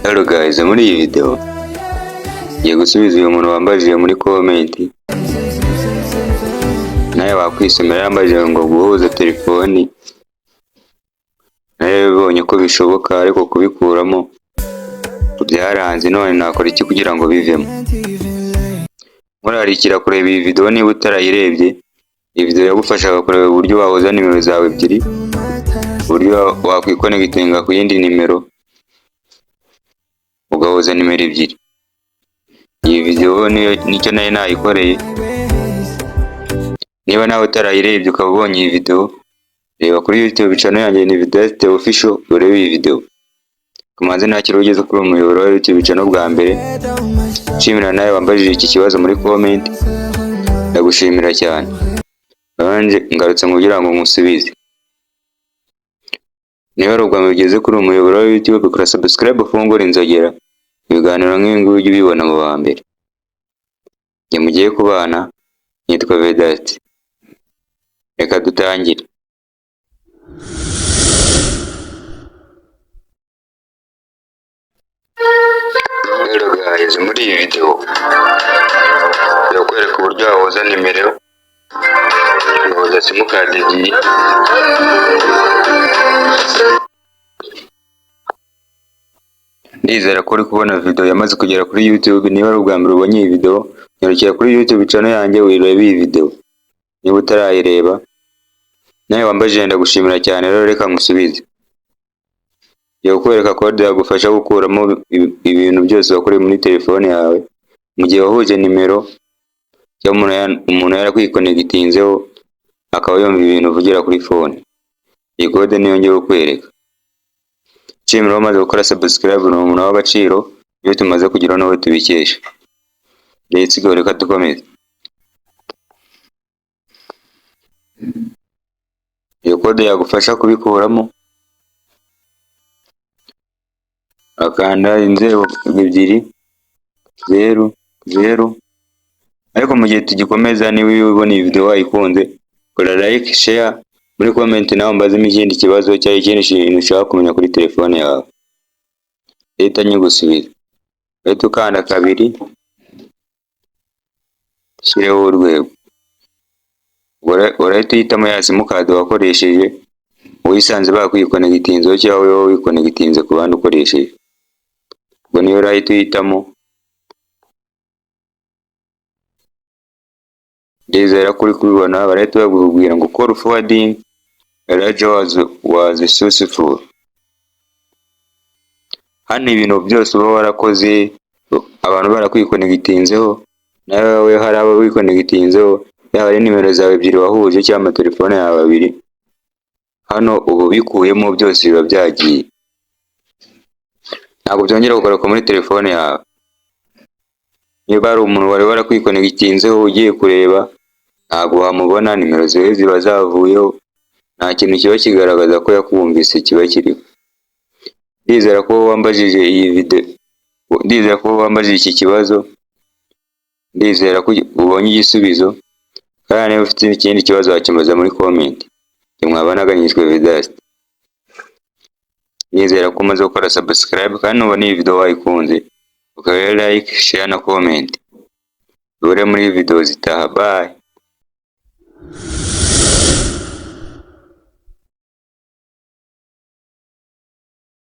Hello guys, muri iyi video ngiye gusubiza uyu muntu wambajije muri comment, nawe wakwisomera yambajije ngo guhuza telefoni, nawe bibonye ko bishoboka ariko kubikuramo byaranze, none nakora iki kugira ngo bivemo? Murarikira kureba iyi video niba utarayirebye. Iyi video yagufashaga kureba uburyo wahuza nimero zawe ebyiri, uburyo wakwikonegitinga ku yindi nimero ugahuza nimero ebyiri. Iyi video nicyo nayo nayikoreye. Niba nawe utarayirebye ukaba ubonye iyi video, reba kuri YouTube channel yanjye ni Vidasite Official urebe iyi video. Kumanze ntakiri ugeze kuri umuyoboro wa YouTube channel bwa mbere, nshimira nawe wambajije iki kibazo muri comment, ndagushimira cyane. Nanje ngarutse kugira ngo musubize. Niba ari ubwa mbere ugeze kuri umuyoboro wa YouTube, kora subscribe ufungure inzogera, ibiganiro nk'ibi ngibi ujye ubibona mu ba mbere. Njye mugiye kubana, nitwa Vidasite. Reka dutangire. Hello guys, muri iyi video ndakwereka uburyo wahuza nimero, ugahuza simukadi ebyiri. Ndizera ko uri kubona video yamaze kugera kuri YouTube. Niba ari ubwa mbere ubonye iyi video, nyarukira kuri YouTube channel yanjye wirebe iyi video niba utarayireba. Nawe wambajije ndagushimira cyane, rero reka ngusubize. Yo kwereka code yagufasha gukuramo ibintu byose wakoreye muri telefone yawe mu gihe wahuje nimero cyangwa umuntu yarakwikonegtinzeho akaba yumva ibintu uvugira kuri phone. Iyi code niyo ngiye kukwereka. Nshimira wamaze gukora subscribe, ni umuntu w'agaciro, iyo tumaze kugira nawe tubikesha. Let's go, reka dukomeze. Iyo code yagufasha kubikuramo, akanda 0 0 0. Ariko mu gihe tugikomeza, niba ubona iyi video wayikunze, kora like, share, muri comment nawe mbazemo ikindi kibazo cyangwa ikindi kintu ushaka kumenya kuri telefone yawe, leta nyigusubiza. Leta ukanda 2, shyireho urwego. Urahita uhitamo ya simukadi wakoresheje, uyisanze bakwikonegtinzeho cyangwa wowe wikonegtinze ku bandi ukoresheje. Ubwo niyo urahita uhitamo. Ndizera kuri kubibona. Barahita bakubwira ngo call forwarding Elijah was successful. Hano ibintu byose uba warakoze, abantu barakwikonegtinzeho, nawe hari abo wikonegtinzeho, yaba ari nimero zawe ebyiri wahuje cyangwa telefone yawe abiri, hano ubu bikuyemo byose biba byagiye, ntabwo byongera kugaruka muri telefone yawe. Niba ari umuntu wari warakwikonegtinzeho ugiye kureba, ntabwo wamubona, nimero zawe ziba zavuyeho, nta kintu kiba kigaragaza ko yakumvise kiba kiriho. Ndizera ko wambajije iyi video, ndizera ko wambajije iki kibazo, ndizera ko ubonye igisubizo, kandi niba ufite ikindi kibazo wakimbaza muri comment. Mwabanaganijwe Vidasite. Ndizera ko umaze gukora subscribe, kandi nubona iyi video wayikunze, ukaba like, share na comment. Dore muri video zitaha. Bye.